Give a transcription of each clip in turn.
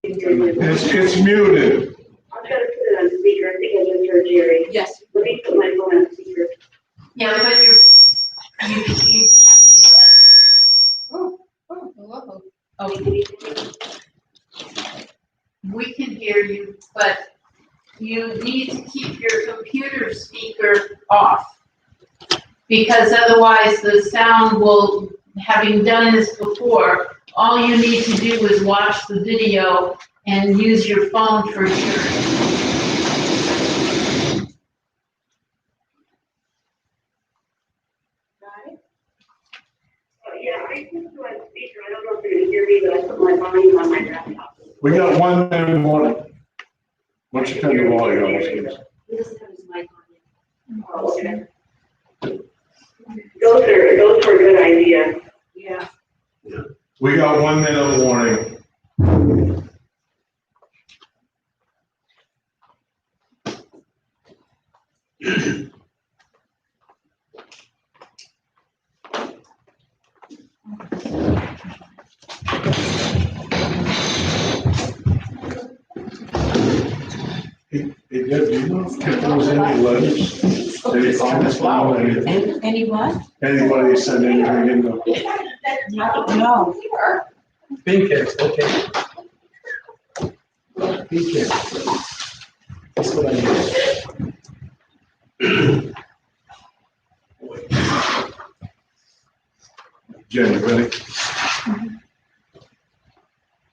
It's muted. I'll try to put it on speaker. I think I just heard Jerry. Yes. Let me put my phone on speaker. Yeah, but you. Oh. Okay. We can hear you, but you need to keep your computer speaker off. Because otherwise the sound will, having done this before, all you need to do is watch the video and use your phone for hearing. Yeah, I put you on speaker. I don't know if you're gonna hear me, but I put my volume on my laptop. We got 1 minute in the morning. Once you turn the volume on, He doesn't have his mic on yet. Oh, okay. Those are a good idea. Yeah. we got 1 minute warning. Hey, Deb, do you know if there was any letters, any comments about anything? Any what? Anybody send anything in the? No. Pink kids, okay. Pink kids. That's what I need. Jen, you ready?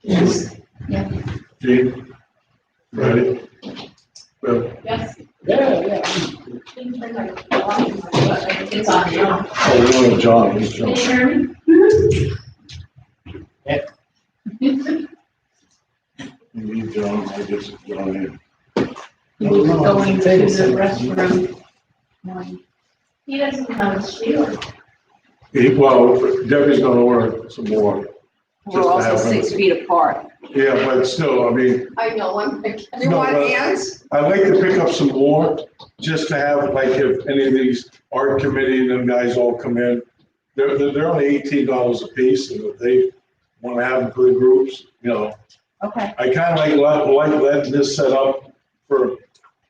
Yes. Yeah. Gene? Ready? Bill? Yes. Yeah. It's on now. Oh, we don't have John, he's Can you John. hear me? You need John, I guess it's John here. He was going to the restroom. He doesn't have a shield. Well, Debbie's gonna order some more. We're Just to also have 6 feet apart. Yeah, but still, I mean, I know, I'm thinking. You want hands? I'd like to pick up some more, just to have, like, if any of these art committee and them guys all come in, they're only $18 a piece, and if they wanna have them for the groups, you know. Okay. I kinda like letting this set up for,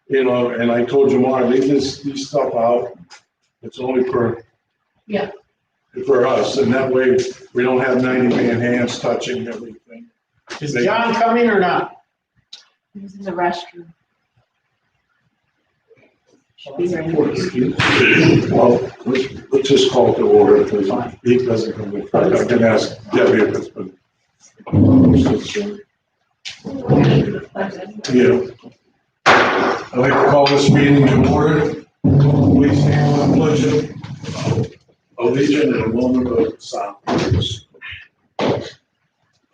you know, and I told Jamar, leave these stuff out. It's only for. Yeah. For us, and that way we don't have 90-man hands touching everything. Is John coming or not? This is a restroom. Well, let's just call it to order, because he doesn't come in. I can ask Debbie if it's been. Yeah. I'd like to call this meeting to order. Please stand for the pledge of allegiance and a moment of silence.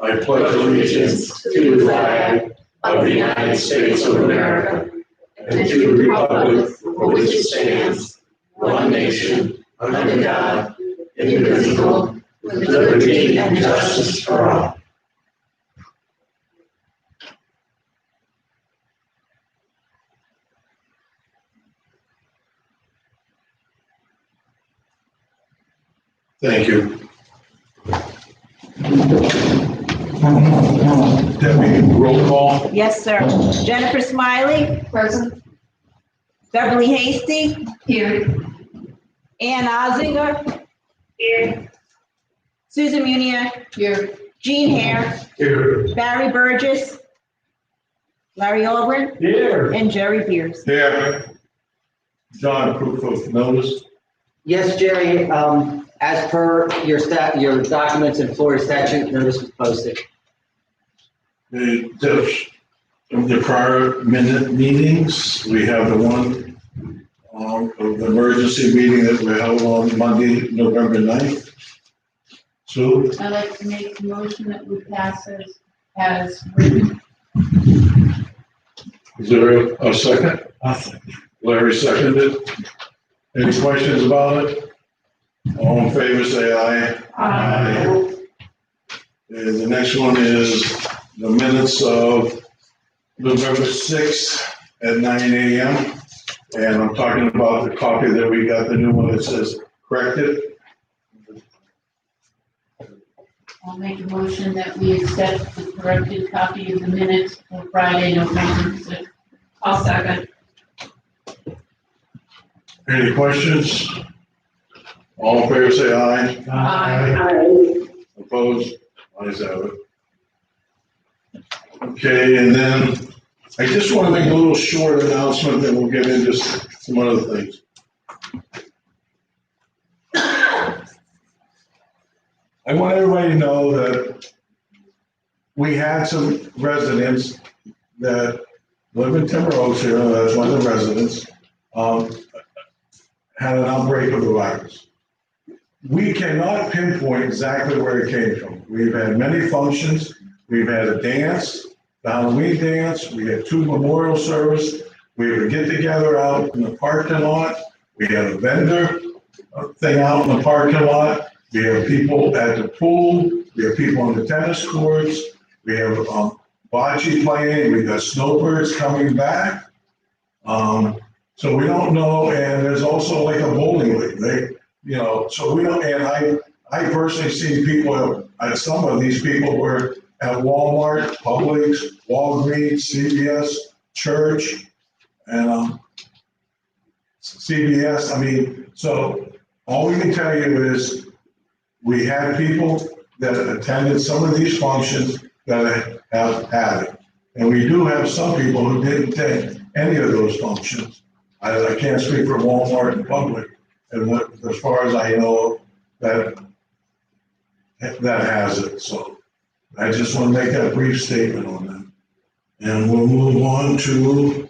I pledge allegiance to the flag of the United States of America and to the republic for which it stands, one nation, under God, indivisible, with liberty and justice for all. Thank you. Debbie, roll call. Yes, sir. Jennifer Smiley. Present. Beverly Hasty. Here. Ann Ozinger. Here. Susan Munier. Here. Jean Hare. Here. Barry Burgess. Larry Olbrich. Here. And Jerry Beers. Here. John, proof of notice. Yes, Jerry, as per your documents in Florida statute, notice was posted. The prior minute meetings, we have the one of the emergency meeting that we held on Monday, November 9th. Sue, I'd like to make a motion that we pass as written. is there a second? Larry seconded. Any questions about it? All in favor, say aye. Aye. And the next one is the minutes of November 6th at 9 a.m. And I'm talking about the copy that we got, the new one that says corrected. I'll make a motion that we accept the corrected copy of the minutes for Friday, November 6th. I'll second. Any questions? All in favor, say aye. Aye. Opposed? Ayes have it. Okay, and then I just want to make a little short announcement, then we'll get into some other things. I want everybody to know that we had some residents that live in Timber Oaks here, that's one of the residents, had an outbreak of the virus. We cannot pinpoint exactly where it came from. We've had many functions. We've had a dance, the Halloween dance. We had 2 memorial service. We had a get together out in the parking lot. We had a vendor thing out in the parking lot. We have people at the pool. We have people on the tennis courts. We have bocce playing. We got snowbirds coming back. So we don't know. And there's also like a bowling league. So we don't. And I personally see people at some of these people were at Walmart, Publix, Walgreens, CVS, church, and CVS. I mean, so all we can tell you is we had people that attended some of these functions that have had it. And we do have some people who didn't attend any of those functions. I can't speak for Walmart and Publix, and as far as I know, that has it. So I just want to make that brief statement on that. And we'll move on to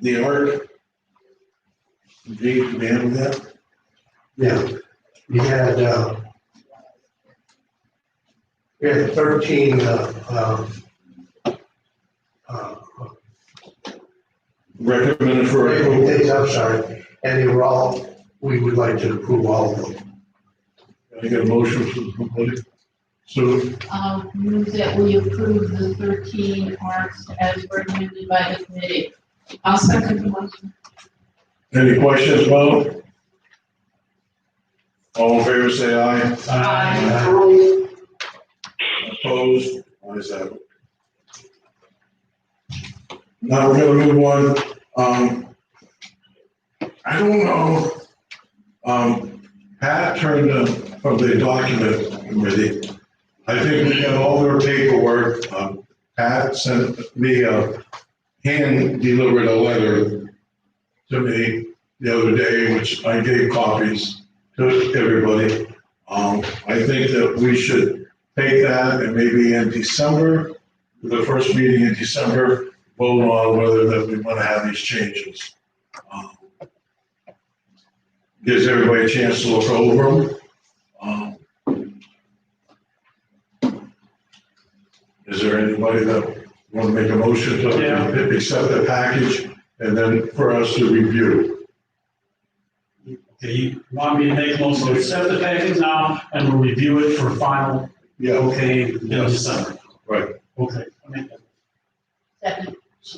the ARC. Do you have that? Yeah, we had 13, Recommended for approval. I'm sorry, and they were all, we would like to approve all of them. I get a motion for the committee. So, I'll move that we approve the 13 ARCs as recommended by the committee. I'll second the motion. any questions about it? All in favor, say aye. Aye. Opposed? Ayes have it. Now we're gonna move on. I don't know. Pat turned from the document committee. I think we got all their paperwork. Pat sent me hand-delivered a letter to me the other day, which I gave copies to everybody. I think that we should take that and maybe in December, the first meeting in December, vote on whether that we want to have these changes. Gives everybody a chance to look over them. Is there anybody that want to make a motion to accept the package and then for us to review? Okay, you want me to make a motion to accept the package now and we'll review it for final, Yeah, okay, in December? right. Okay. I'll make that. Second.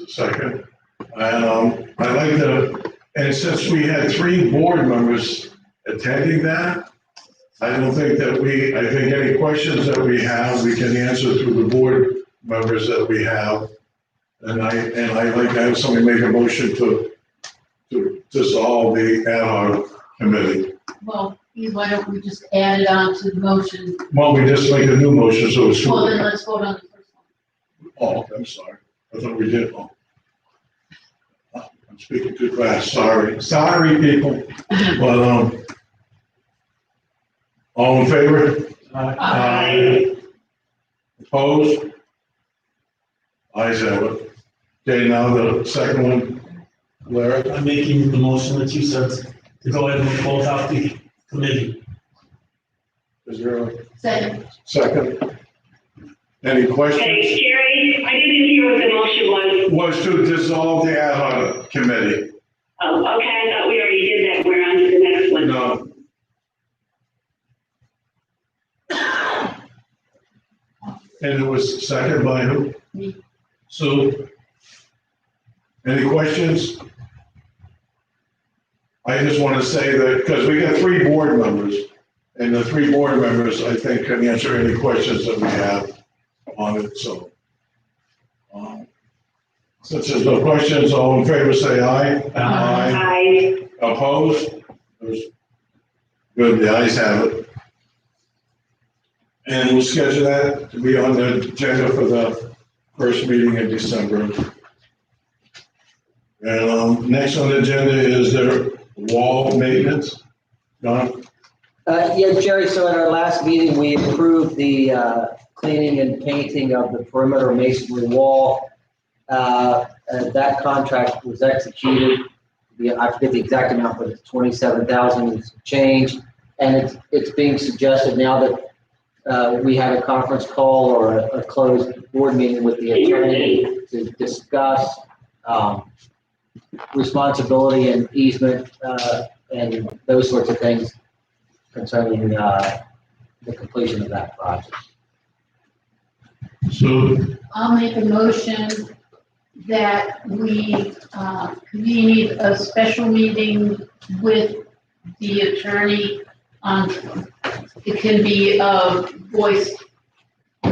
Second. And I like and since we had 3 board members attending that, I don't think that I think any questions that we have, we can answer through the board members that we have. And I like to have somebody make a motion to dissolve the ad hoc committee. Well, why don't we just add it on to the motion? Well, we just make a new motion, so it's. Well, then let's vote on the first one. Oh, I'm sorry. I thought we did. Oh. I'm speaking too fast. Sorry, people. But, all in favor? Aye. Opposed? Ayes have it. Okay, now the second one, Larry. I'm making the motion that you said to go ahead and close out the committee. Is there a Second. second? Any questions? Hey, Jerry, I didn't hear what the motion was. Was to dissolve the ad hoc committee. Oh, okay, I thought we already did that. We're on to the next one. No. And it was second by who? Me. Sue? Any questions? I just want to say that, because we got 3 board members, And the three board members, I think, can answer any questions that we have on it, so. Since there's no questions, all in favor, say aye. I, Opposed? Good, the ayes have it. And we'll schedule that to be on the agenda for the first meeting in December. And, next on the agenda is their wall maintenance. John? Yeah, Jerry, so at our last meeting, we approved the cleaning and painting of the perimeter masonry wall. That contract was executed. I forget the exact amount, but it's 27,000 change. And it's being suggested now that we have a conference call or a closed board meeting with the attorney to discuss responsibility and easement and those sorts of things concerning the completion of that project. So, I'll make a motion that we convene a special meeting with the attorney on, it can be a voice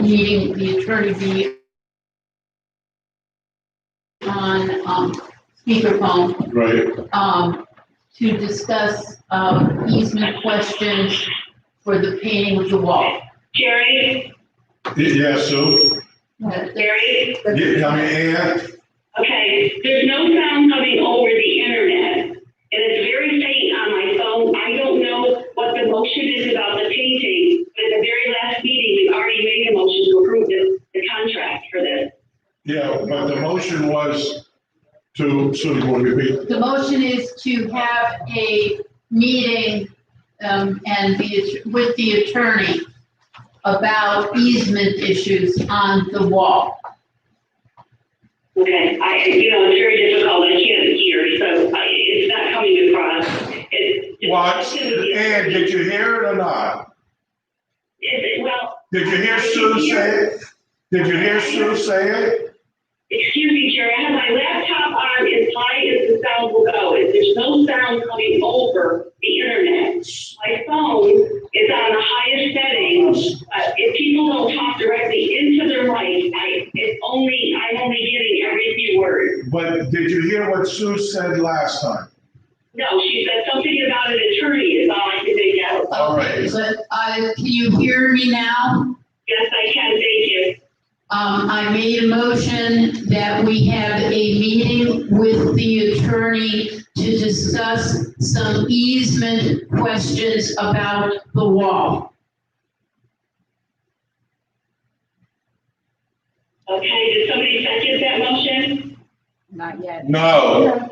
meeting, the attorney be on speakerphone, right, to discuss easement questions for the painting of the wall. Jerry, yeah, Sue? Jerry, Yeah, I mean, and, okay, there's no sound coming over the internet, and it's very faint on my phone. I don't know what the motion is about the painting, but at the very last meeting, we've already made a motion to approve the contract for this. yeah, but the motion was to, Sue, you want to repeat? The motion is to have a meeting with the attorney about easement issues on the wall. Okay, it's very difficult, I can't hear, so it's not coming across. What? And did you hear it or not? Well. Did you hear Sue say it? Did you hear Sue say it? Excuse me, Jerry, I have my laptop on as high as the sound will go. If there's no sound coming over the internet, my phone is on the highest settings. If people don't talk directly into their mic, I'm only getting every few words. But did you hear what Sue said last time? No, she said something about an attorney is all I can make out. All right. But, can you hear me now? Yes, I can, thank you. I made a motion that we have a meeting with the attorney to discuss some easement questions about the wall. Okay, did somebody second that motion? Not yet. No.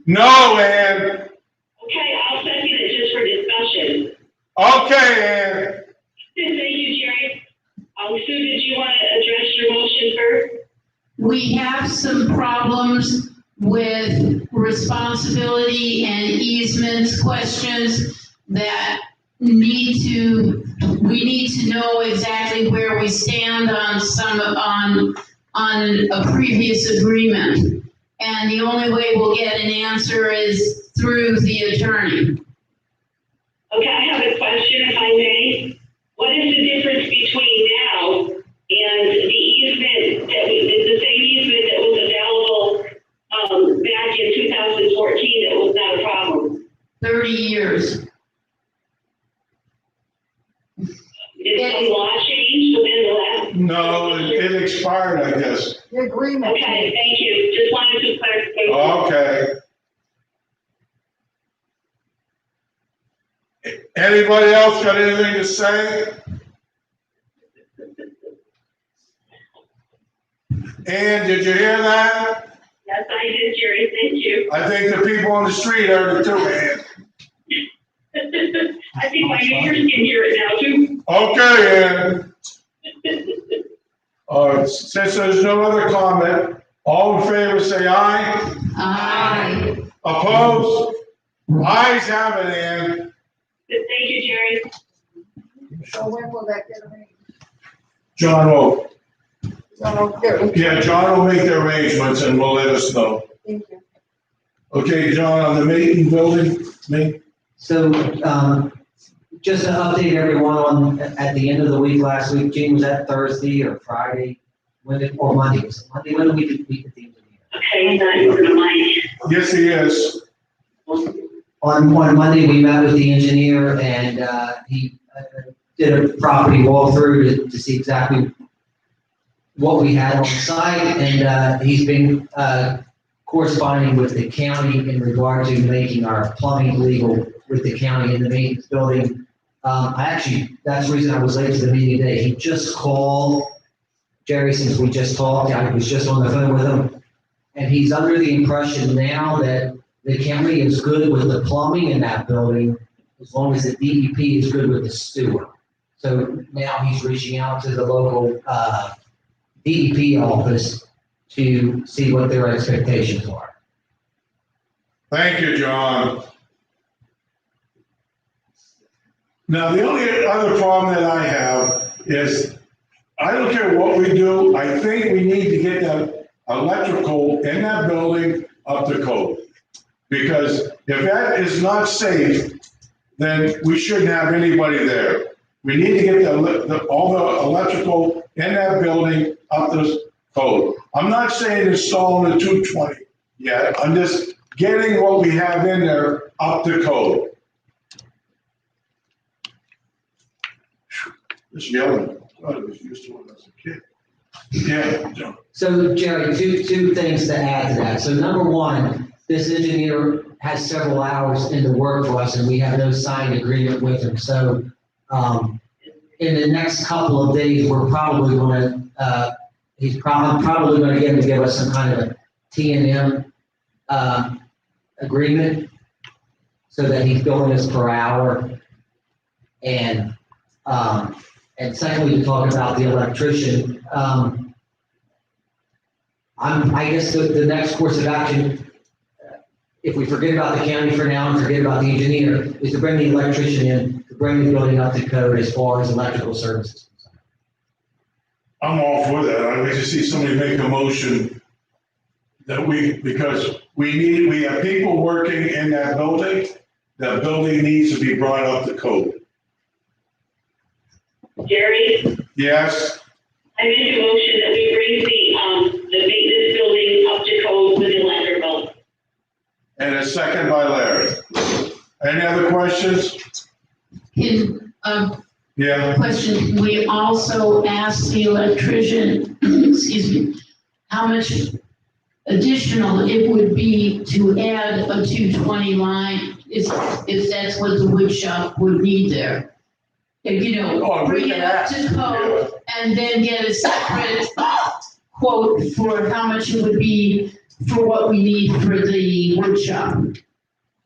No, Ann. Okay, I'll second it just for discussion. Okay, Ann. Thank you, Jerry. Sue, did you want to address your motion first? We have some problems with responsibility and easements questions that we need to know exactly where we stand on a previous agreement. And the only way we'll get an answer is through the attorney. Okay, I have a question, if I may. What is the difference between now and the easement the same easement that was available back in 2014 that was not a problem? 30 years. Did some law change within the last? No, it expired, I guess. The agreement. Okay, thank you. Just wanted to clarify. Okay. Anybody else got anything to say? Ann, did you hear that? Yes, I did, Jerry. Thank you. I think the people on the street heard it too, Ann. I think my neighbors can hear it now too. Okay, Ann. Since there's no other comment, all in favor say aye. Aye. Opposed? Ayes have it, Ann. Thank you, Jerry. So when will that get arranged? John will, So, yeah, John will make the arrangements and will let us know. thank you. Okay, John, on the Mayton building, So, just to update everyone on, at the end of the week, last week, Gene, was that Thursday or Friday? Or Monday? Was it Monday? When did we meet with the engineer? Okay, not even a mic. Yes, he is. On Monday, we met with the engineer and, he did a property walkthrough to see exactly what we had on site, and, he's been, corresponding with the county in regard to making our plumbing legal with the county in the maintenance building. That's the reason I was late to the meeting today. He just called Jerry, since we just talked, I was just on the phone with him. And he's under the impression now that the county is good with the plumbing in that building, as long as the DEP is good with the sewer. So now he's reaching out to the local, DEP office to see what their expectations are. Thank you, John. Now, the only other problem that I have is, I don't care what we do, I think we need to get that electrical in that building up to code. Because if that is not safe, then we shouldn't have anybody there. We need to get all the electrical in that building up to code. I'm not saying installing the 220 yet, I'm just getting what we have in there up to code. This yelling, I was used to it as a kid. Yeah, John. So Jerry, two things to add to that. So number one, this engineer has several hours into work for us and we have no signed agreement with him. So, in the next couple of days, we're probably gonna, he's probably gonna get him to give us some kind of a T&M, agreement so that he's billing us per hour. And secondly, to talk about the electrician, I guess the next course of action, if we forget about the county for now and forget about the engineer, is to bring the electrician in, to bring the building up to code as far as electrical services. I'm all for that. I'd like to see somebody make a motion that because we have people working in that building needs to be brought up to code. Jerry, Yes? I make a motion that we bring the maintenance building up to code with electrical. And a second by Larry. Any other questions? Yeah, Question, we also asked the electrician, excuse me, how much additional it would be to add a 220 line, if that's what the wood shop would need there. If, Oh, we bring can it up ask. to code and then get a separate quote for how much it would be for what we need for the wood shop.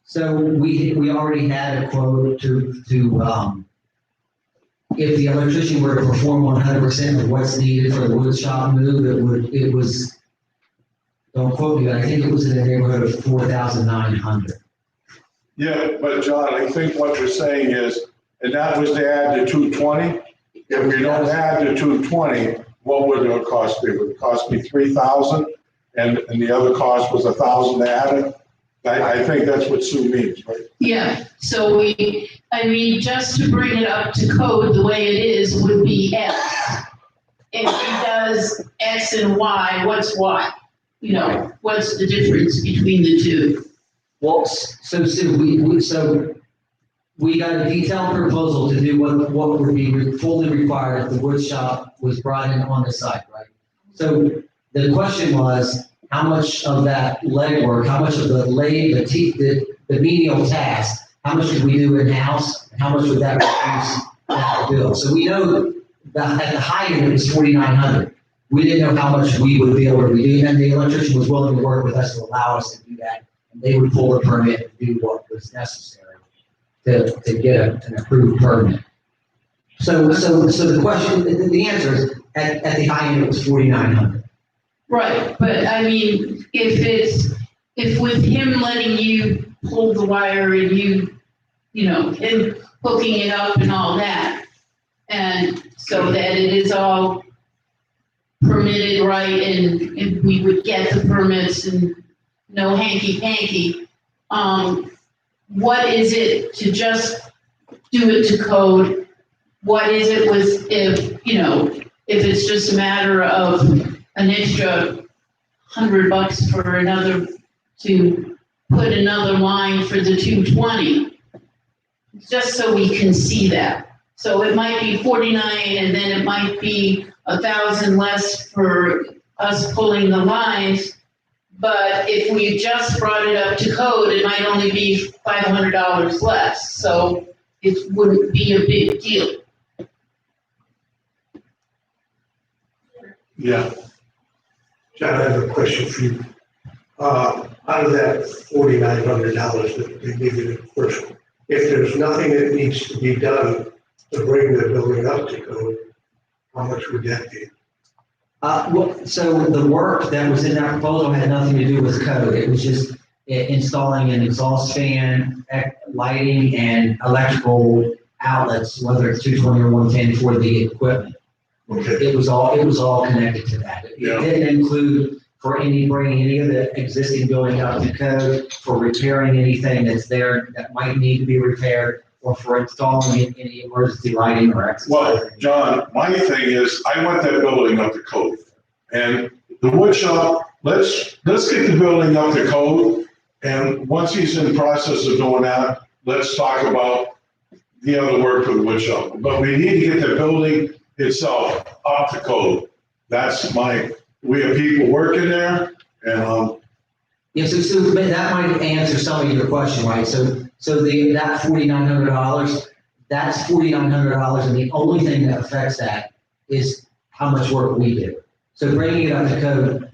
So we already had a quote to if the electrician were to perform 100% of what's needed for the wood shop move, it was, don't quote me, but I think it was in the neighborhood of 4,900. yeah, but John, I think what you're saying is, and that was to add the 220? If we don't add the 220, what would it cost me? Would it cost me 3,000? And the other cost was 1,000 to add it? I think that's what Sue means, right? Yeah, so just to bring it up to code the way it is would be X. If he does X and Y, what's Y? What's the difference between the two? Well, so Sue, we got a detailed proposal to do what would be fully required if the wood shop was brought in on the site, right? So the question was, how much of that legwork, how much of the menial task, how much could we do in-house? How much would that reduce that bill? So we know that at the high end it was 4,900. We didn't know how much we would be able to do, and the electrician was willing to work with us to allow us to do that. And they would pull the permit and do what was necessary to get an approved permit. So the question, the answer is, at the high end, it was 4,900. Right, but if with him letting you pull the wire and him hooking it up and all that, and so that it is all permitted right, and we would get the permits and no hanky-panky, what is it to just do it to code? What is it with if, if it's just a matter of an extra $100 for another, to put another line for the 220? Just so we can see that. So it might be 49 and then it might be 1,000 less for us pulling the lines. But if we just brought it up to code, it might only be $500 less. So it wouldn't be a big deal. Yeah. John, I have a question for you. Out of that $4,900 that they give you the first one, if there's nothing that needs to be done to bring the building up to code, how much would that be? So the work that was in that proposal had nothing to do with code. It was just installing an exhaust fan, lighting, and electrical outlets, whether it's 220 or 110 for the equipment. Okay, It was all connected to that. It Yeah. didn't include bringing any of the existing building up to code, for repairing anything that's there that might need to be repaired, or for installing any emergency lighting or access. Well, John, my thing is, I want that building up to code. And the wood shop, let's get the building up to code. And once he's in the process of doing that, let's talk about the other work for the wood shop. But we need to get the building itself up to code. We have people working there, and, Yeah, so that might answer some of your question, right? So that $4,900, that's $4,900, and the only thing that affects that is how much work we do. So bringing it up to code,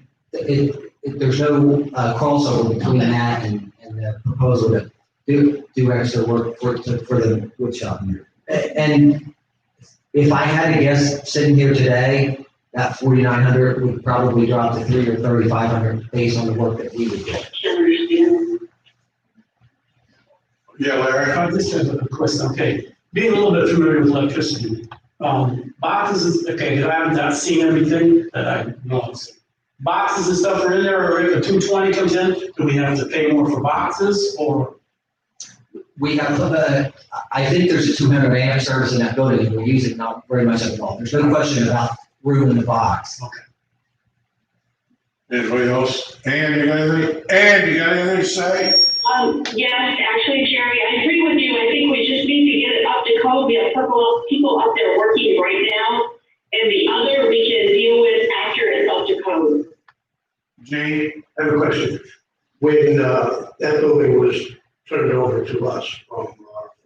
there's no crossover between that and the proposal to do extra work for the wood shop. And if I had to guess, sitting here today, that 4,900 would probably drop to 3,000 or 3,500 based on the work that we would do. yeah, Larry? I just have a question, okay, being a little bit familiar with electricity, boxes, okay, I haven't not seen everything that I know. Boxes and stuff are in there, or if a 220 comes in, do we have to pay more for boxes, or? We have, I think there's a 200 amp service in that building, and we're using not very much of it all. There's no question about room in the box. Anybody else? Ann, you got anything to say? Yes, actually, Jerry, I agree with you. I think we just need to get it up to code. We have a couple of people up there working right now. And the other we can deal with after it's up to code. Gene? I have a question. When that building was turned over to us from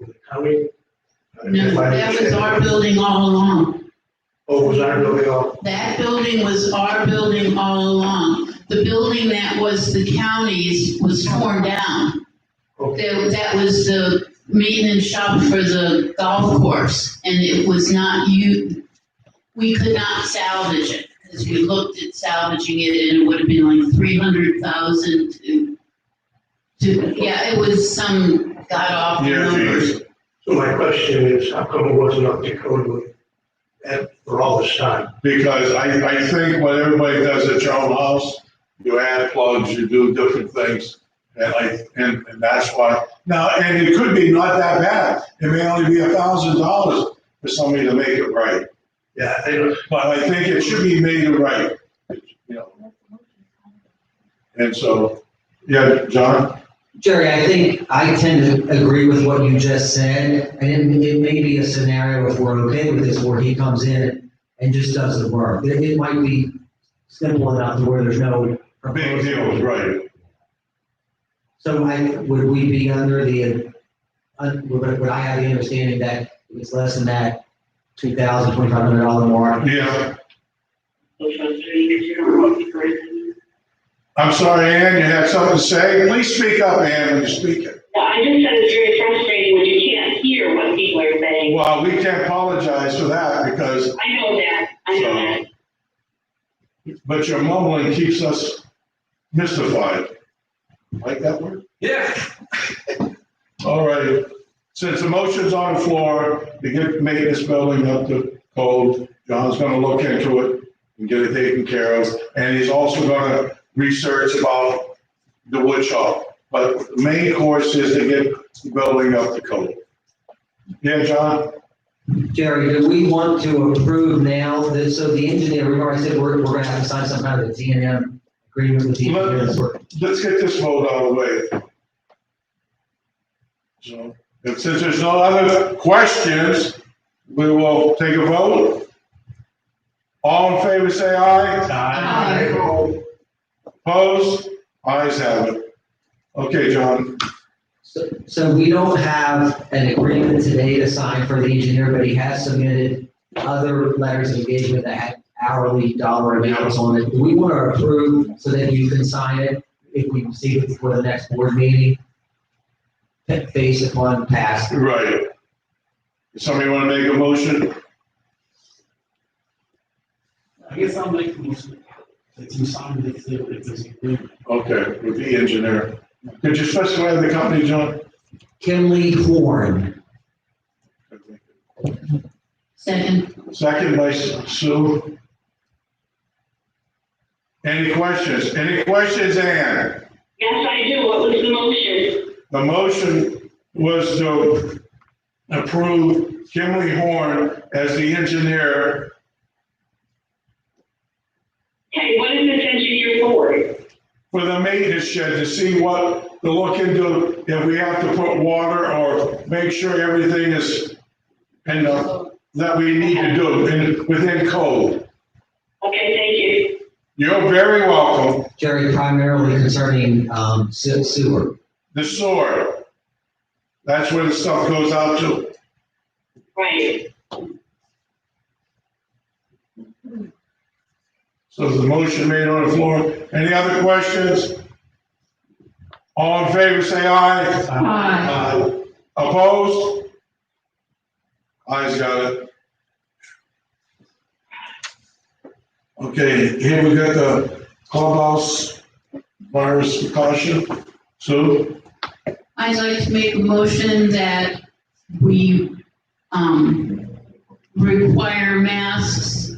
the county? No, that was our building all along. Oh, was our building all? That building was our building all along. The building that was the county's was torn down. Okay. That was the maintenance shop for the golf course, and it was not we could not salvage it, because we looked at salvaging it, and it would have been like 300,000 yeah, it was some god-awful Yeah, numbers. geez. So my question is, how come it wasn't up to code for all this time? Because I think what everybody does at your own house, you add plugs, you do different things. And that's why, now, and it could be not that bad. It may only be $1,000 for somebody to make it right. Yeah, I know. But I think it should be made right, you know. And so, yeah, John? Jerry, I think I tend to agree with what you just said, and it may be a scenario, if we're okay with this, where he comes in and just does the work. It might be simple enough to where there's no. Big deal, right. So would we be under would I have the understanding that if it's less than that $2,000, $2,500 mark? Yeah. I'm sorry, Ann, you had something to say? Please speak up, Ann, when you speak it. Well, I just said it's very frustrating when you can't hear what people are saying. Well, we can't apologize for that because, I know that. but your mumbling keeps us mystified. Like that word? Yeah. All right. Since the motion's on the floor to make this building up to code, John's gonna look into it and get it taken care of. And he's also gonna research about the wood shop. but the main course is to get the building up to code. Yeah, John? Jerry, do we want to approve now that, so the engineer, remember I said we're gonna have to sign some kind of a T&M agreement with the engineers? Let's get this vote out of the way. So, and since there's no other questions, we will take a vote. All in favor, say aye. Aye. Opposed? Ayes have it. Okay, John. So we don't have an agreement today to sign for the engineer, but he has submitted other letters of engagement that had hourly dollar amounts on it. Do we want to approve so that you can sign it if we receive it before the next board meeting? Based upon past. Right. Somebody want to make a motion? I guess I'll make the motion that you sign this, if there's an agreement. Okay, with the engineer. Could you specify the company, John? Kinley Horn. Second. Second by Sue. Any questions? Any questions, Ann? Yes, I do. What was the motion? The motion was to approve Kimley Horn as the engineer. Okay, what is this engineer for? For the maintenance shed to see what, to look into if we have to put water or make sure everything is, that we need to do within code. Okay, thank you. You're very welcome. Jerry, primarily concerning sewer. The sewer. That's where the stuff goes out to. Right. So the motion made on the floor. Any other questions? All in favor, say aye. Aye. Opposed? Ayes got it. Okay, here we got the clubhouse virus precaution. Sue? I'd like to make a motion that we, require masks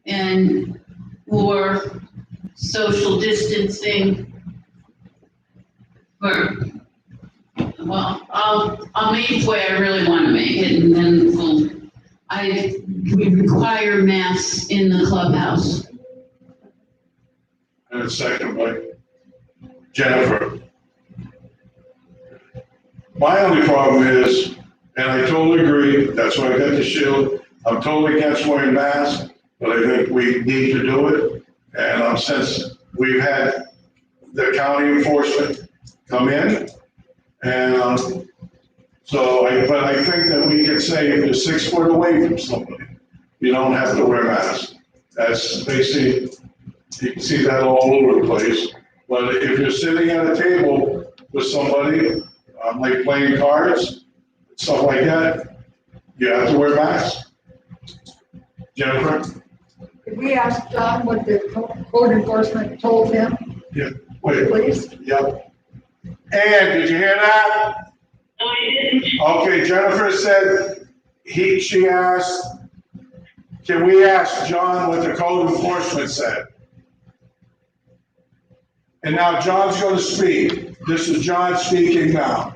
and for social distancing. Well, I'll make it the way I really want to make it, and then we require masks in the clubhouse. And a second by Jennifer. My only problem is, and I totally agree, that's why I got the shield, I'm totally against wearing masks, but I think we need to do it. And since we've had the county enforcement come in, and but I think that we can say if you're 6 foot away from somebody, you don't have to wear a mask. That's basically, you can see that all over the place. But if you're sitting at a table with somebody, like playing cards, stuff like that, you have to wear masks. Jennifer? Could we ask John what the code enforcement told him, Wait, please? yep. Ann, did you hear that? No, I didn't. Okay, Jennifer said, she asked, can we ask John what the code enforcement said? And now John's gonna speak. This is John speaking now.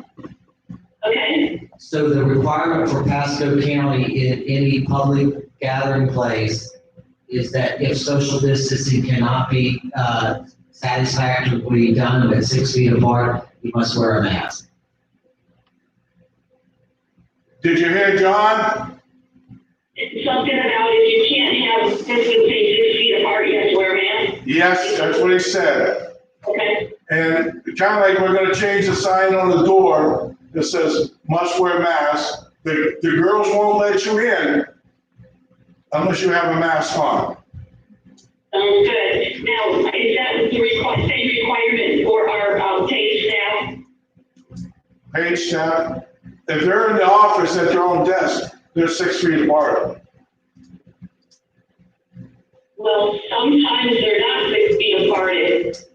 Okay, So the requirement for Pasco County in any public gathering place is that if social distancing cannot be satisfactorily done at 6 feet apart, you must wear a mask. Did you hear John? it's something about if you can't have distancing 6 feet apart, you have to wear a mask. Yes, that's what he said. Okay, And kind of like we're gonna change the sign on the door that says must wear mask. The girls won't let you in unless you have a mask on. sounds good. Now, is that the same requirement for our paid staff? Paid staff, if they're in the office at their own desk, they're 6 feet apart. Well, sometimes they're not 6 feet apart.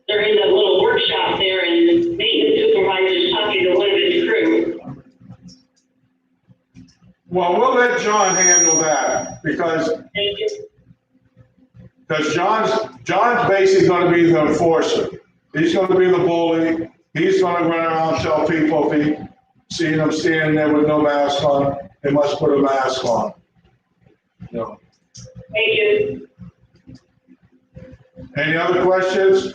They're in the little workshop there and the maintenance supervisor's talking to one of his crew. Well, we'll let John handle that because Thank you. John's basically gonna be the enforcer. He's gonna be the bully. He's gonna run around and tell people if he see them standing there with no mask on, they must put a mask on. You know. Thank you. Any other questions?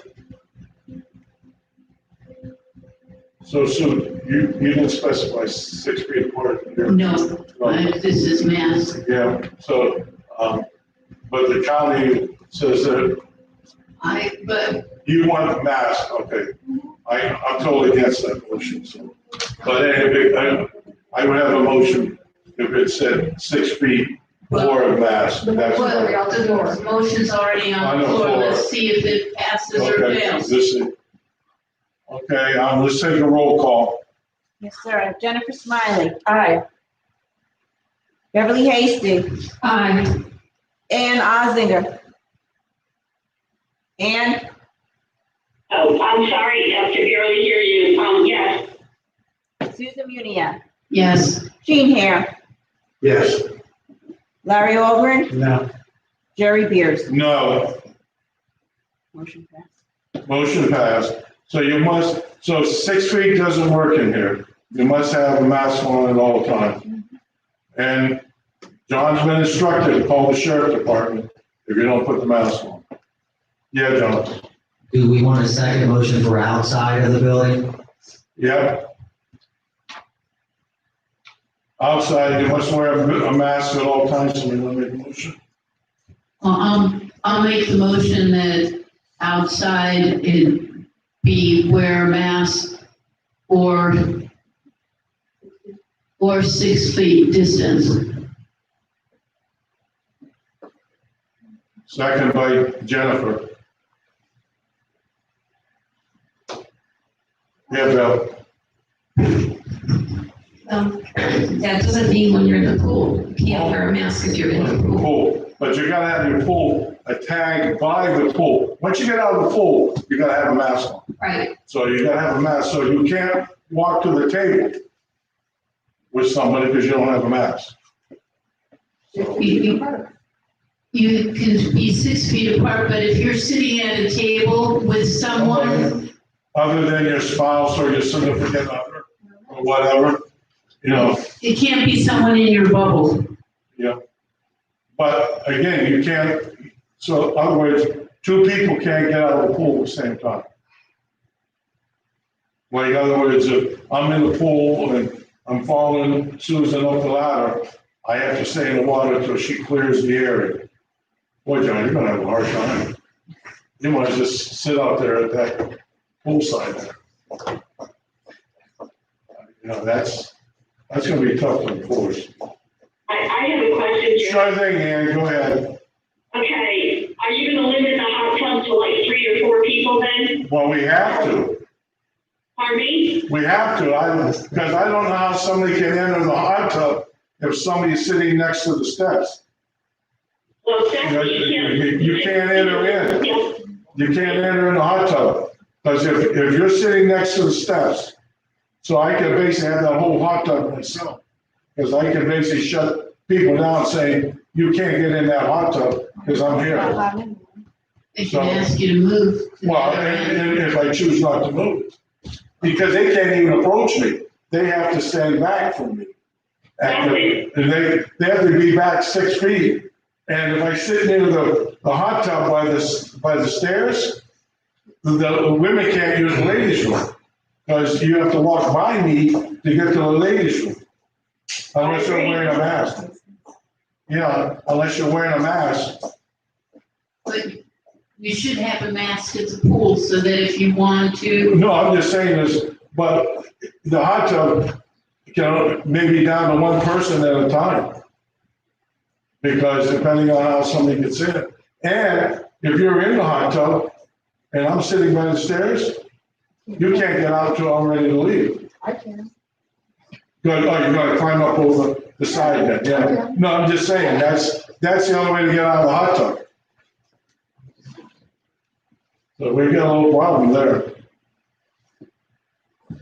So Sue, you didn't specify 6 feet apart here. No, this is mass. Yeah, so, but the county says that But you want a mask, okay. I'm totally against that motion, so. But anyway, I would have a motion if it said 6 feet or a mask, that's. well, the motion's already on the floor. Let's see if it passes or Okay, fails. this is, okay, let's take a roll call. Yes, sir. Jennifer Smiley. Aye. Beverly Hasty. Aye. Ann Ozinger. Ann? Oh, I'm sorry, I could barely hear you. Yes. Susan Munia. Yes. Jean Hare. Yes. Larry Albert. No. Jerry Beers. No, Motion passed. motion passed. So 6 feet doesn't work in here. You must have a mask on at all times. And John's been instructed to call the sheriff department if you don't put the mask on. Yeah, John? Do we want a second motion for outside of the building? Yep. Outside, you must wear a mask at all times, so we will make a motion. I'll make the motion that outside it be wear a mask or 6 feet distance. Second by Jennifer. Yeah, Bill. That doesn't mean when you're in the pool, you can't wear a mask if you're in the pool. Pool, but you gotta have your pool, a tag by the pool. Once you get out of the pool, you gotta have a mask on. Right. So you gotta have a mask, so you can't walk to the table with somebody because you don't have a mask. You can be 6 feet apart, but if you're sitting at a table with someone, Other than your spouse or your significant other or whatever, you know, it can't be someone in your bubble. but again, you can't, so in other words, 2 people can't get out of the pool at the same time. Like, in other words, if I'm in the pool and I'm following Susan up the ladder, I have to stay in the water until she clears the area. Boy, John, you're gonna have a hard time. You might just sit out there at that poolside there. You know, that's gonna be tough to enforce. I have a question, Jerry. Sure thing, Ann, go ahead. Okay, are you gonna limit the hot tub to like 3 or 4 people then? Well, we have to. Pardon me? We have to, because I don't know how somebody can enter the hot tub if somebody's sitting next to the steps. Well, You know, exactly, you can't enter in. Yeah. You can't enter in the hot tub, because if you're sitting next to the steps, so I could basically have that whole hot tub myself. Because I could basically shut people down saying, you can't get in that hot tub because I'm here. They can ask you to move. to the Well, other end. and if I choose not to move, because they can't even approach me. They have to stand back from me. And they have to be back 6 feet. And if I sit near the hot tub by the stairs, the women can't use the ladies' room. Because you have to walk by me to get to the ladies' room. Unless you're wearing a mask. Yeah, unless you're wearing a mask. But you should have a mask at the pool so that if you want to, No, I'm just saying this, but the hot tub can maybe down to 1 person at a time. Because depending on how somebody gets in. And if you're in the hot tub and I'm sitting by the stairs, you can't get out till I'm ready to leave. I can. You're gonna climb up over the side then, yeah. No, I'm just saying, that's the only way to get out of the hot tub. So we got a little problem there.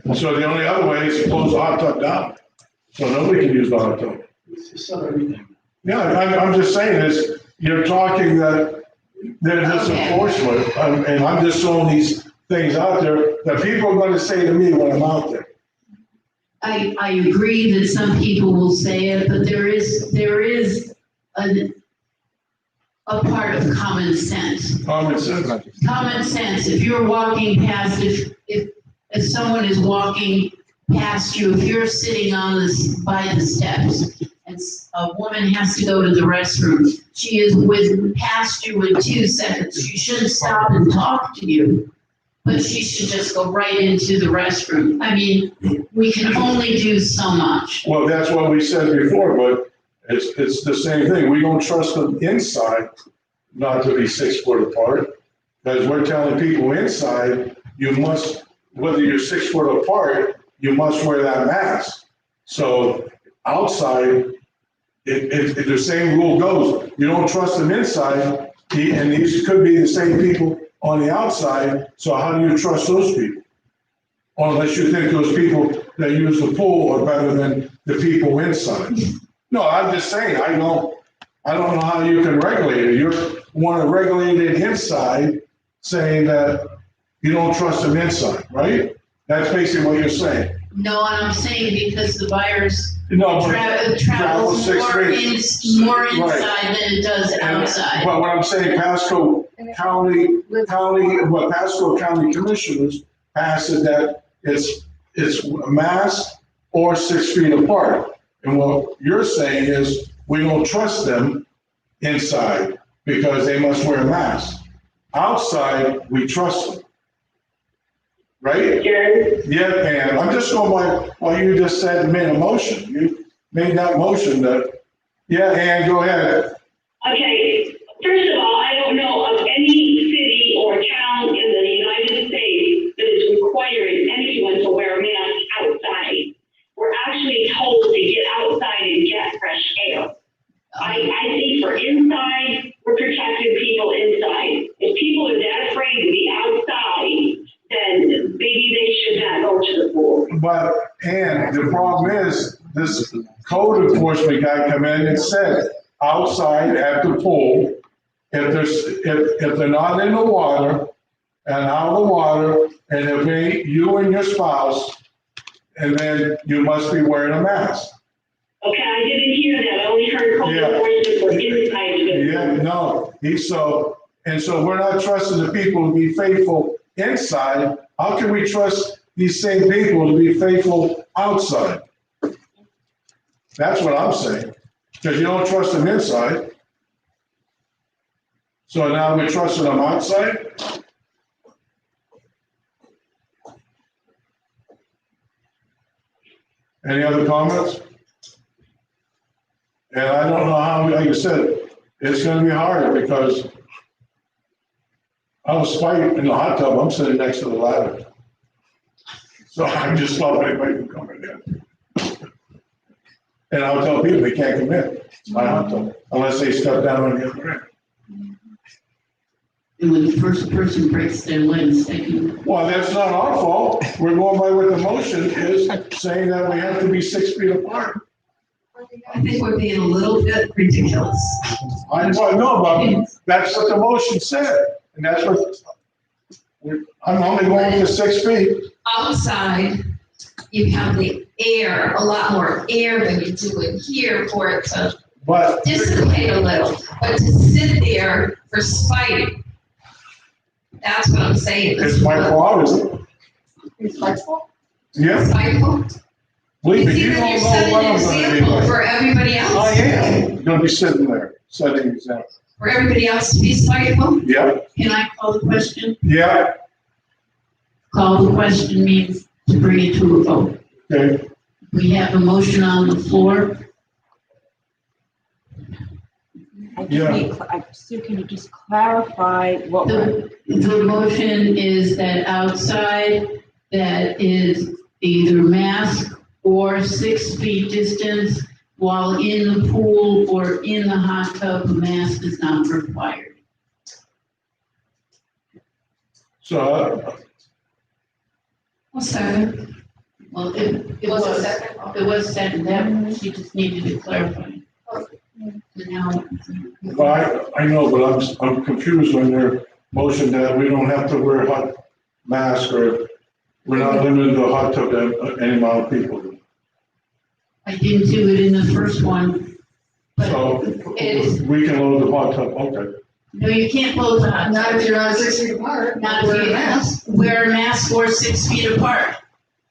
And so the only other way is to close the hot tub down, so nobody can use the hot tub. So everything. Yeah, I'm just saying is, you're talking that there's this Okay. enforcement, and I'm just throwing these things out there that people are gonna say to me when I'm out there. I agree that some people will say it, but there is a part of common sense. Common sense. Common sense, if you're walking past, if someone is walking past you, if you're sitting on this, by the steps, and a woman has to go to the restroom, she is past you in 2 seconds, she shouldn't stop and talk to you, but she should just go right into the restroom. I mean, we can only do so much. Well, that's what we said before, but it's the same thing. We don't trust them inside not to be 6 foot apart. Because we're telling people inside, you must, whether you're 6 foot apart, you must wear that mask. So outside, the same rule goes. You don't trust them inside, and these could be the same people on the outside, so how do you trust those people? Unless you think those people that use the pool are better than the people inside. No, I'm just saying, I don't know how you can regulate it. You want to regulate it inside, saying that you don't trust them inside, right? That's basically what you're saying. No, and I'm saying because the virus No, but travels 6 feet. more Right. inside than it does outside. But what I'm saying, Pasco County commissioners passed it that it's a mask or 6 feet apart. And what you're saying is, we don't trust them inside because they must wear a mask. Outside, we trust them. Right? Jerry? Yeah, and I'm just going by what you just said and made a motion. You made that motion that, yeah, Ann, go ahead. Okay, first of all, I don't know of any city or town in the United States that is requiring anyone to wear a mask outside. We're actually told to get outside and get fresh air. I think for inside, we're protecting people inside. If people are that afraid to be outside, then maybe they should not go to the pool. But, and the problem is, this code enforcement guy come in and said, outside at the pool, if they're not in the water and out of the water, and if you and your spouse, and then you must be wearing a mask. Okay, I didn't hear that. I only heard code Yeah. enforcement for inside. Yeah, no, so we're not trusting the people to be faithful inside. How can we trust these same people to be faithful outside? That's what I'm saying, because you don't trust them inside. So now we're trusting them outside? Any other comments? And I don't know how, like I said, it's gonna be harder because I was fighting in the hot tub, I'm sitting next to the ladder. So I just thought anybody can come in there. And I'll tell people they can't come in, my hot tub, unless they step down on the other end. And when the first person breaks their legs, they can. Well, that's not our fault. We're going by what the motion is, saying that we have to be 6 feet apart. I think we're being a little bit ridiculous. Well, no, but that's what the motion said, and that's what, I'm only going to 6 feet. Outside, you have the air, a lot more air than you do in here for it to But dissipate a little. But to sit there for spite, that's what I'm saying. it's my fault, is it? It's my fault. Yeah. Spiteful. Believe It's me, you even you're don't know setting what an I'm gonna be example like. for everybody else. I am gonna be sitting there, setting an example. For everybody else to be spiteful. Yeah, Can I call the question? yeah, Call the question means to bring it to a vote. okay. We have a motion on the floor. Sue, can you just clarify what we're, The motion is that outside, that is either mask or 6 feet distance, while in the pool or in the hot tub, a mask is not required. So, Second. Well, it was second, that, she just needed to clarify. Now, but I know, but I'm confused on their motion that we don't have to wear mask, or we're not limited to a hot tub to any amount of people. I didn't do it in the first one. But So it's- we can load the hot tub, okay. no, you can't both, Not if you're not 6 feet apart. not wear if a you mask. wear a mask or 6 feet apart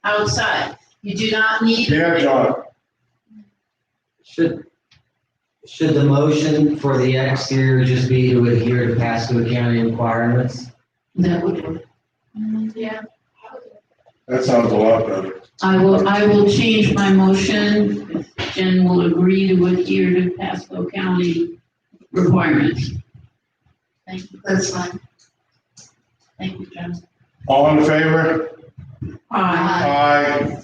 outside. You do not need. Yeah, John, Should the motion for the exterior just be to adhere to Pasco County requirements? That would work. Yeah. that sounds a lot better. I will change my motion. Jen will agree to adhere to Pasco County requirements. Thank you. That's fine. Thank you, Jen. All in favor? Aye. Aye.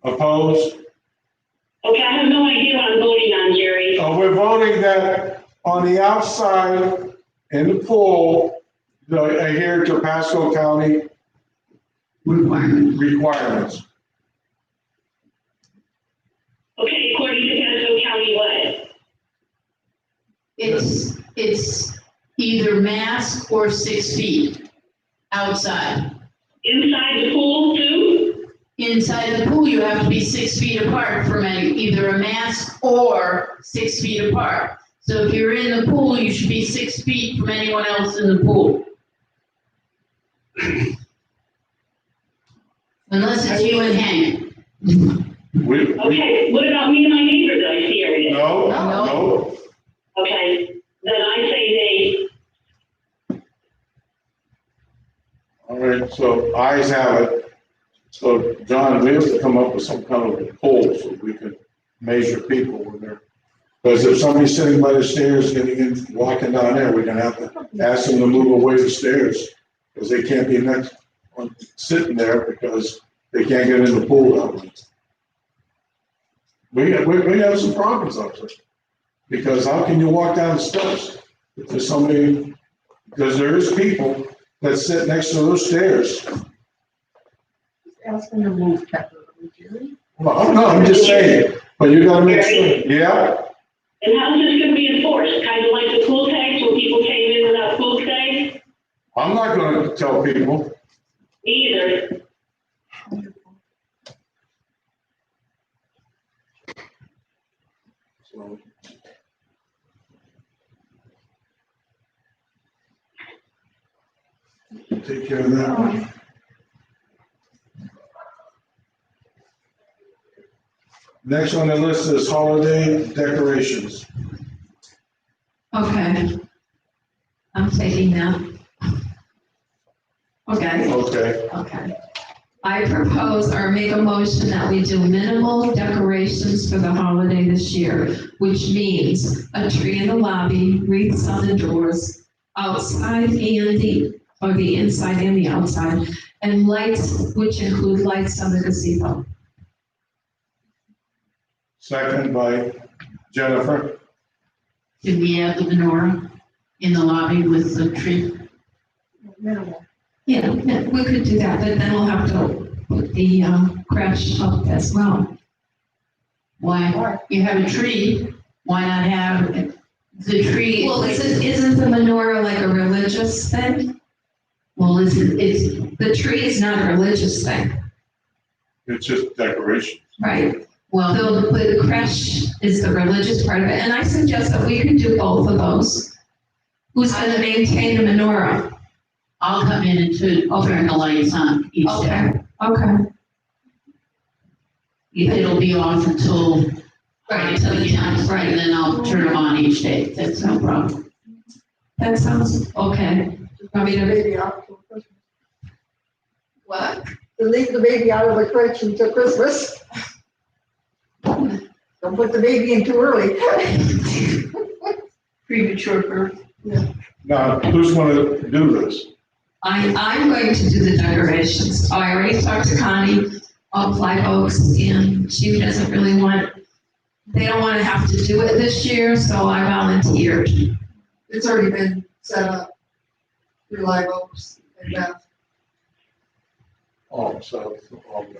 Opposed? Okay, I have no idea what I'm voting on, Jerry. We're voting that on the outside in the pool, to adhere to Pasco County Requirement. requirements. Okay, according to Pasco County what? It's either mask or 6 feet outside. Inside the pool too? Inside the pool, you have to be 6 feet apart from either a mask or 6 feet apart. So if you're in the pool, you should be 6 feet from anyone else in the pool. Unless it's you and Hank. We, Okay, what about me and my neighbor that I see every day? no. Okay, then I say nay. All right, so ayes have it. So, John, we have to come up with some kind of a poll so we can measure people when they're, because if somebody's sitting by the stairs and walking down there, we're gonna have to ask them to move away the stairs, because they can't be next, sitting there because they can't get in the pool down there. We have some problems out there, because how can you walk down the steps if there's somebody, because there is people that sit next to those stairs. Ask them to move pepper, Jerry. Well, no, I'm just saying, but you gotta make sure, yeah, And how's this gonna be enforced? Kind of like the pool tags where people came in without pool tags? I'm not gonna tell people. Me either. So. Take care of that one. Next on the list is holiday decorations. Okay. I'm taking that. Okay, Okay, okay. I propose or make a motion that we do minimal decorations for the holiday this year, which means a tree in the lobby, wreaths on the doors, outside and the inside and the outside, and lights, which include lights on the gazebo. second by Jennifer. Should we have the menorah in the lobby with the tree? Minimal. Yeah, we could do that, but then we'll have to put the crash up as well. Why? You have a tree, why not have the tree? Well, isn't the menorah like a religious thing? Well, it's, The tree is not a religious thing, It's just decoration. right? well, The creche is the religious part of it, and I suggest that we could do both of those. Who's gonna maintain the menorah? I'll come in and turn the lights on each day. Okay. It'll be off until the time, right, and then I'll turn them on each day, that's no problem. That sounds, okay. Want me The to, baby out till Christmas. What? To leave the baby out of the crèche until Christmas. Don't put the baby in too early. Premature birth. Now, who's gonna do this? I'm going to do the decorations. I already talked to Connie of Flag Oaks, and she doesn't really they don't want to have to do it this year, so I volunteered. It's already been set up. Through Live Oaks and Beth. Oh, so, okay.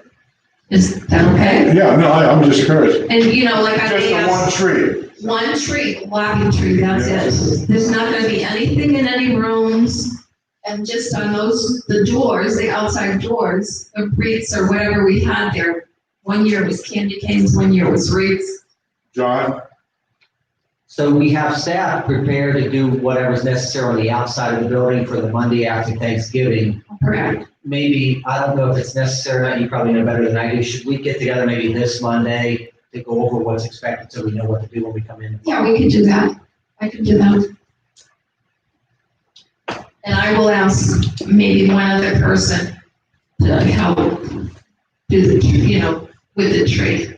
Is that okay? Yeah, no, I'm just curious. And like I Just may the one ask, tree. one tree, lobby tree, that's it. There's not gonna be anything in any rooms. And just on those, the doors, the outside doors, the wreaths or whatever we had there, one year it was candy canes, one year it was wreaths. John? So we have staff prepared to do whatever's necessary on the outside of the building for the Monday after Thanksgiving. Correct. Maybe, I don't know if it's necessary or not, you probably know better than I do. Should we get together maybe this Monday to go over what's expected so we know what to do when we come in? Yeah, we can do that. I can do that. And I will ask maybe one other person to help do the, with the tree.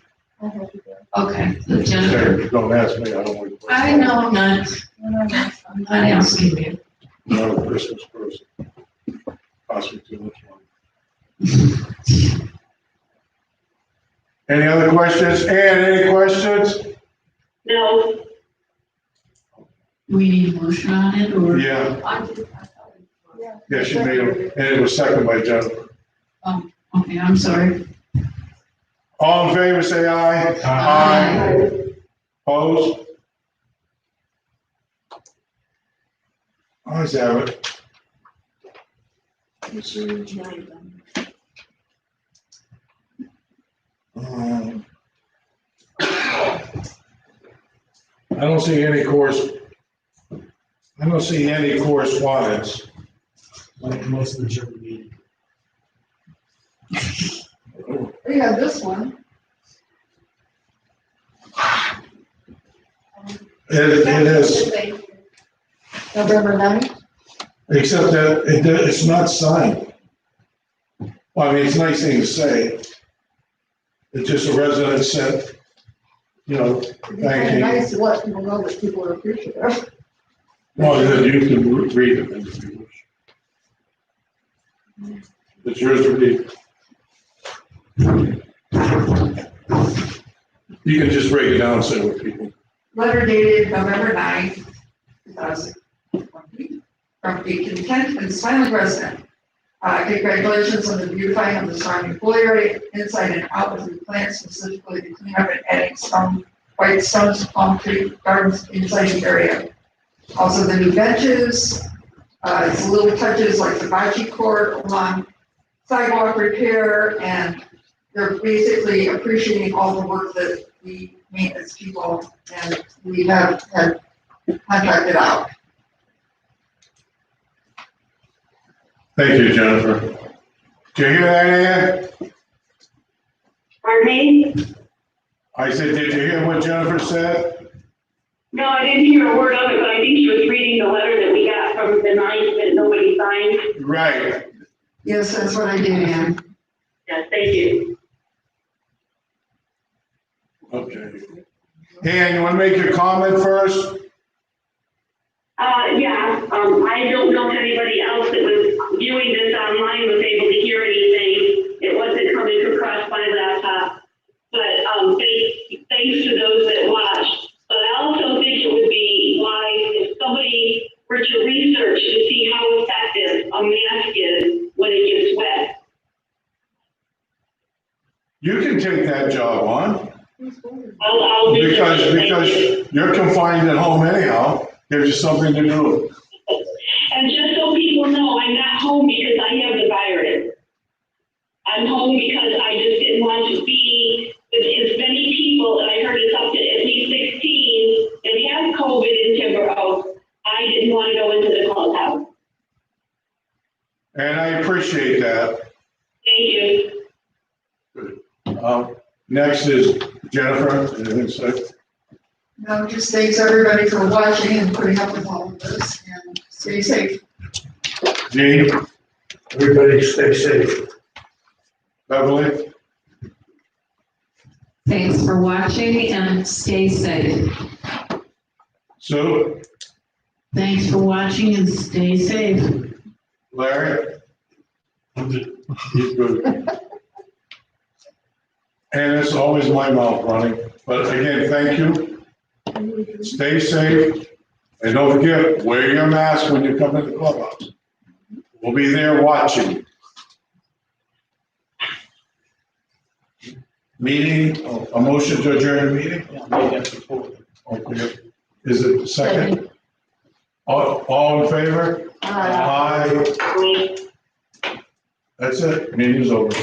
Okay, so Jennifer. Don't ask me, I don't want to. I know I'm not asking you. Not a Christmas person. Cost me too much money. Any other questions? Ann, any questions? No, We need a motion on it, or? Yeah, yeah, she made them, and it was seconded by Jennifer. Okay, I'm sorry. All in favor, say aye. Aye. Opposed? Ayes have it. Let me see. I don't see any correspondence. Like most of the German meeting. We had this one. It is, November 9th. except that it's not signed. Well, I mean, it's a nice thing to say. It's just a resident sent, It's thank you. nice to let people know that people are appreciative. Well, then you can read it if you wish. It's yours to read. You can just break it down and say what people. Letter dated November 9th, 2020, from a content and smiling resident. Congratulations on the beautifying of the surrounding pool area, inside and out with the plants, specifically the cleanup and adding some white stones, palm tree gardens inside the area. Also the new benches, it's little touches like the bocce court along sidewalk repair, and they're basically appreciating all the work that we maintenance people and we have had contracted out. Thank you, Jennifer. Did you hear that, Ann? pardon me? I said, did you hear what Jennifer said? No, I didn't hear a word of it, but I think she was reading the letter that we got from the 9th that nobody signed. Right. Yes, that's what I did, Ann. Yes, thank you. Okay. Ann, you want to make your comment first? I don't know if anybody else that was viewing this online was able to hear anything. It wasn't coming across my laptop. But, thanks to those that watched. But I also think it would be wise if somebody were to research to see how effective a mask is when it gets wet. You can take that job on. I'll do that. Because you're confined at home anyhow, gives you something to do. And just so people know, I'm not home because I have the virus. I'm home because I just didn't want to be with as many people, and I heard it's up to at least 16 that have COVID in Timbero. I didn't want to go into the clubhouse. And I appreciate that. Thank you. Next is Jennifer, anything to say? No, just thanks everybody for watching and putting up with all of this, and stay safe. Gene, Everybody stay safe. Beverly, Thanks for watching and stay safe. Sue, Thanks for watching and stay safe. Larry? He's good. And it's always my mouth running, but again, thank you. Stay safe, and don't forget, wear your mask when you come in the clubhouse. We'll be there watching. Meeting, a motion to adjourn the meeting? Okay. Is it second? All in favor? Aye. That's it, meeting's over.